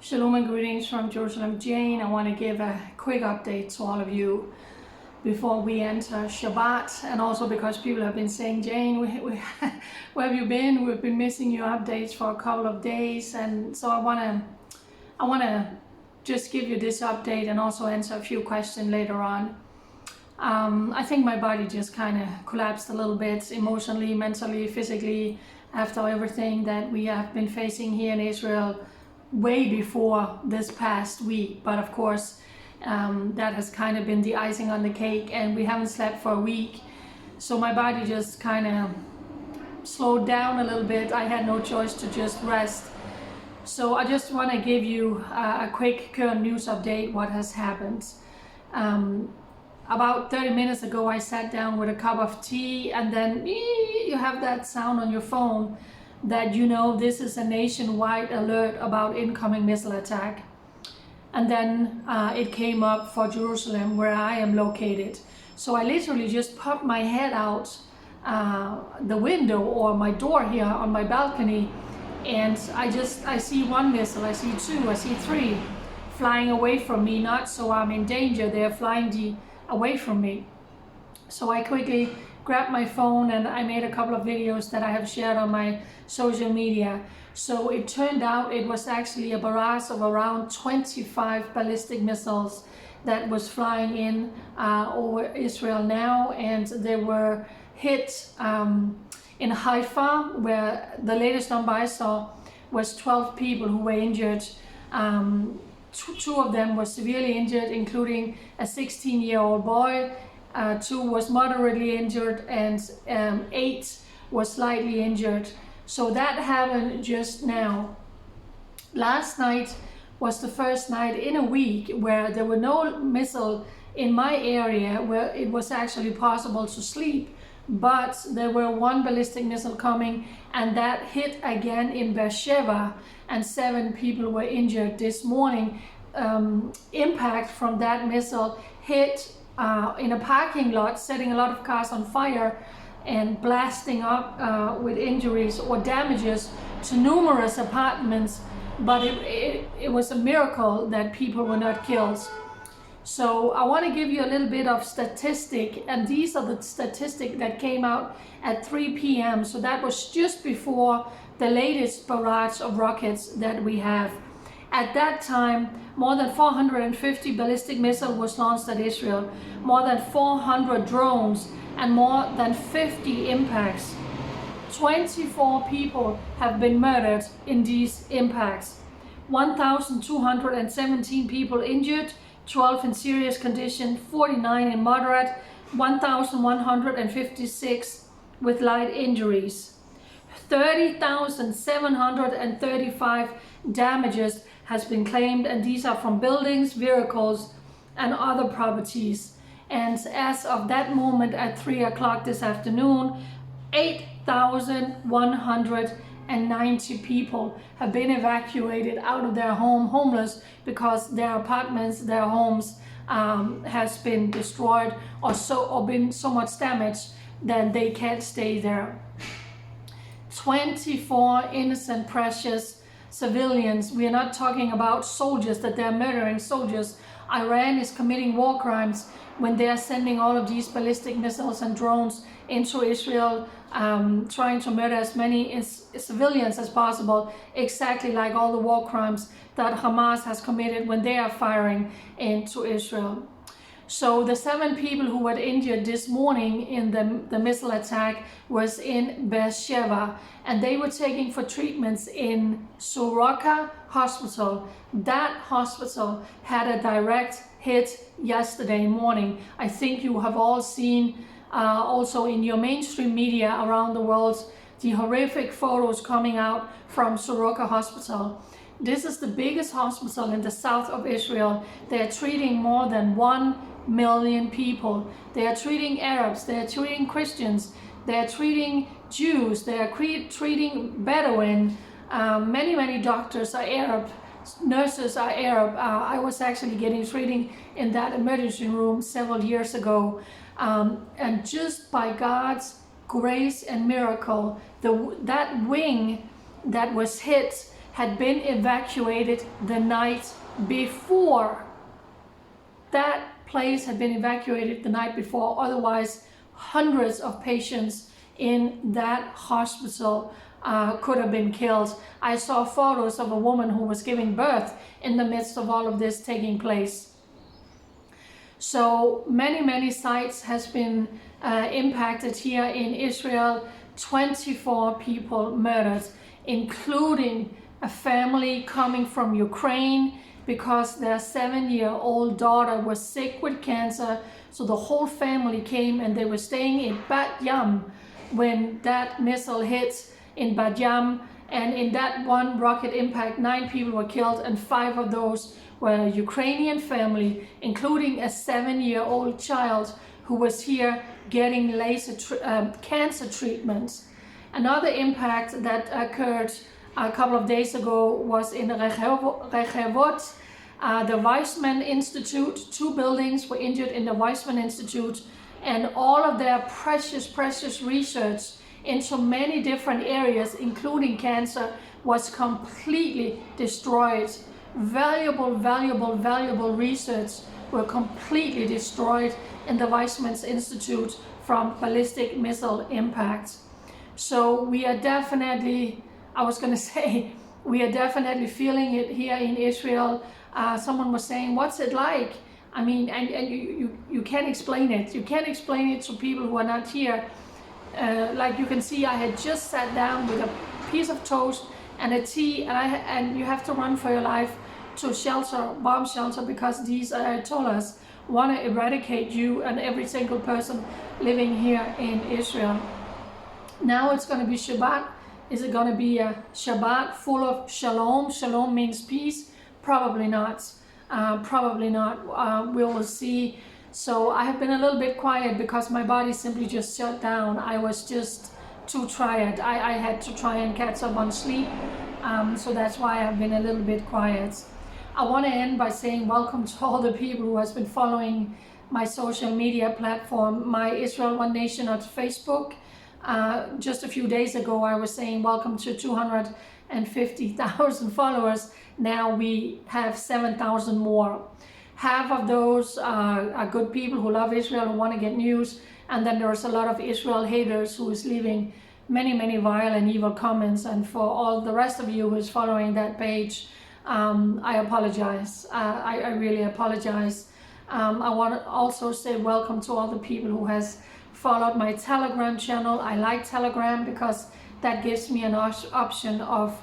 Shalom and greetings from Jerusalem. Jane, I want to give a quick update to all of you before we enter Shabbat, and also because people have been saying, Jane, where have you been? We've been missing your updates for a couple of days, and so I want to just give you this update and also answer a few questions later on. I think my body just kind of collapsed a little bit emotionally, mentally, physically after everything that we have been facing here in Israel way before this past week. But of course, that has kind of been the icing on the cake, and we haven't slept for a week. So my body just kind of slowed down a little bit. I had no choice to just rest. So I just want to give you a quick current news update, what has happened. About 30 minutes ago, I sat down with a cup of tea, and then you have that sound on your phone that you know this is a nationwide alert about incoming missile attack. And then it came up for Jerusalem, where I am located. So I literally just popped my head out the window or my door here on my balcony, and I see one missile, I see two, I see three flying away from me. Not so I'm in danger, they're flying away from me. So I quickly grabbed my phone and I made a couple of videos that I have shared on my social media. So it turned out it was actually a barrage of around 25 ballistic missiles that was flying in over Israel now, and they were hit in Haifa, where the latest number I saw was 12 people who were injured. Two of them were severely injured, including a 16-year-old boy. Two was moderately injured, and 8 was slightly injured. So that happened just now. Last night was the first night in a week where there were no missile in my area where it was actually possible to sleep, but there were one ballistic missile coming, and that hit again in Beersheba, and 7 people were injured this morning. Impact from that missile hit in a parking lot, setting a lot of cars on fire and blasting up with injuries or damages to numerous apartments. But it was a miracle that people were not killed. So I want to give you a little bit of statistic, and these are the statistics that came out at 3 p.m. So that was just before the latest barrage of rockets that we have. At that time, more than 450 ballistic missiles was launched at Israel, more than 400 drones, and more than 50 impacts. 24 people have been murdered in these impacts. 1,217 people injured, 12 in serious condition, 49 in moderate, 1,156 with light injuries. 30,735 damages has been claimed, and these are from buildings, vehicles, and other properties. And as of that moment at 3 o'clock this afternoon, 8,190 people have been evacuated out of their homeless, because their apartments, their homes has been destroyed or been so much damaged that they can't stay there. 24 innocent, precious civilians. We are not talking about soldiers, that they're murdering soldiers. Iran is committing war crimes when they are sending all of these ballistic missiles and drones into Israel, trying to murder as many civilians as possible, exactly like all the war crimes that Hamas has committed when they are firing into Israel. So the 7 people who were injured this morning in the missile attack was in Beersheba, and they were taken for treatments in Soroka Hospital. That hospital had a direct hit yesterday morning. I think you have all seen also in your mainstream media around the world the horrific photos coming out from Soroka Hospital. This is the biggest hospital in the south of Israel. They are treating more than 1 million people. They are treating Arabs, they are treating Christians, they are treating Jews, they are treating Bedouin. Many doctors are Arab, nurses are Arab. I was actually getting treating in that emergency room several years ago. And just by God's grace and miracle, that wing that was hit had been evacuated the night before. That place had been evacuated the night before. Otherwise, hundreds of patients in that hospital could have been killed. I saw photos of a woman who was giving birth in the midst of all of this taking place. So many sites has been impacted here in Israel. 24 people murdered, including a family coming from Ukraine because their 7-year-old daughter was sick with cancer. So the whole family came and they were staying in Bat Yam when that missile hit in Bat Yam. And in that one rocket impact, 9 people were killed, and 5 of those were a Ukrainian family, including a 7-year-old child who was here getting cancer treatments. Another impact that occurred a couple of days ago was in Rehovot. The Weizmann Institute, 2 buildings were injured in the Weizmann Institute, and all of their precious research into many different areas, including cancer, was completely destroyed. Valuable research were completely destroyed in the Weizmann Institute from ballistic missile impacts. So we are definitely, we are definitely feeling it here in Israel. Someone was saying, what's it like? I mean, and you can't explain it. You can't explain it to people who are not here. Like you can see, I had just sat down with a piece of toast and a tea, and you have to run for your life to bomb shelter, because these Ayatollahs want to eradicate you and every single person living here in Israel. Now it's going to be Shabbat. Is it going to be a Shabbat full of shalom? Shalom means peace? Probably not. We will see. So I have been a little bit quiet because my body simply just shut down. I was just too tired. I had to try and catch up on sleep. So that's why I've been a little bit quiet. I want to end by saying welcome to all the people who has been following my social media platform, my Israel One Nation on Facebook. Just a few days ago, I was saying welcome to 250,000 followers. Now we have 7,000 more. Half of those are good people who love Israel and want to get news. And then there's a lot of Israel haters who is leaving many vile and evil comments. And for all the rest of you who is following that page, I apologize. I really apologize. I want to also say welcome to all the people who has followed my Telegram channel. I like Telegram because that gives me an option of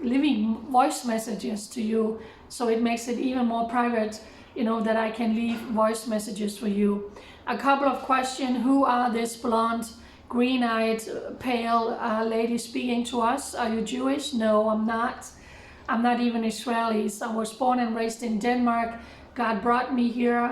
leaving voice messages to you. So it makes it even more private, that I can leave voice messages for you. A couple of questions. Who are this blonde, green-eyed, pale lady speaking to us? Are you Jewish? No, I'm not. I'm not even Israeli. I was born and raised in Denmark. God brought me here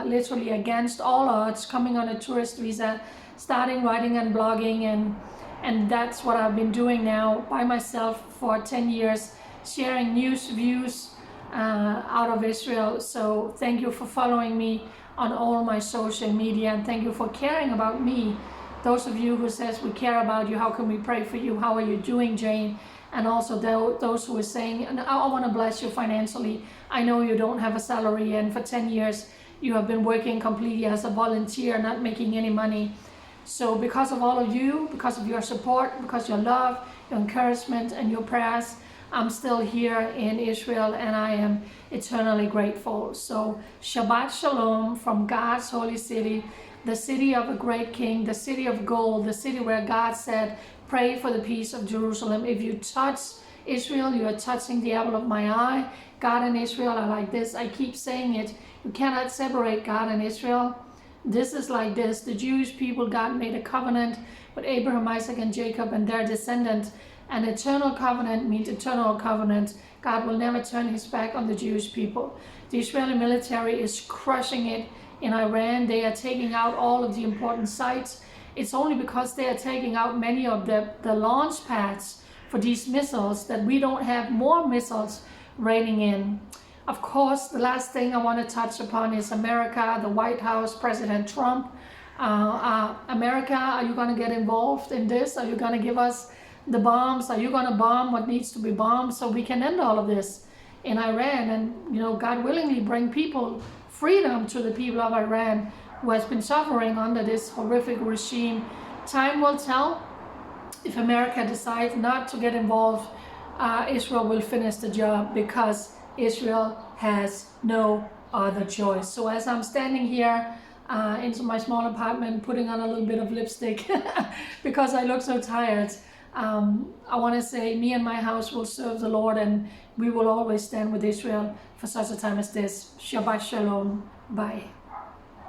literally against all odds, coming on a tourist visa, starting writing and blogging, and that's what I've been doing now by myself for 10 years, sharing news, views out of Israel. So thank you for following me on all my social media, and thank you for caring about me. Those of you who says we care about you, how can we pray for you, how are you doing, Jane? And also those who are saying, I want to bless you financially. I know you don't have a salary, and for 10 years you have been working completely as a volunteer, not making any money. So because of all of you, because of your support, because of your love, your encouragement, and your prayers, I'm still here in Israel, and I am eternally grateful. So Shabbat Shalom from God's holy city, the city of a great king, the city of gold, the city where God said, pray for the peace of Jerusalem. If you touch Israel, you are touching the apple of my eye. God and Israel are like this. I keep saying it. You cannot separate God and Israel. This is like this. The Jewish people, God made a covenant with Abraham, Isaac, and Jacob and their descendants. An eternal covenant means eternal covenant. God will never turn his back on the Jewish people. The Israeli military is crushing it in Iran. They are taking out all of the important sites. It's only because they are taking out many of the launch pads for these missiles that we don't have more missiles raining in. Of course, the last thing I want to touch upon is America, the White House, President Trump. America, are you going to get involved in this? Are you going to give us the bombs? Are you going to bomb what needs to be bombed so we can end all of this in Iran and, you know, God willingly bring people freedom to the people of Iran who has been suffering under this horrific regime? Time will tell. If America decides not to get involved, Israel will finish the job, because Israel has no other choice. So as I'm standing here into my small apartment, putting on a little bit of lipstick because I look so tired, I want to say me and my house will serve the Lord, and we will always stand with Israel for such a time as this. Shabbat Shalom. Bye.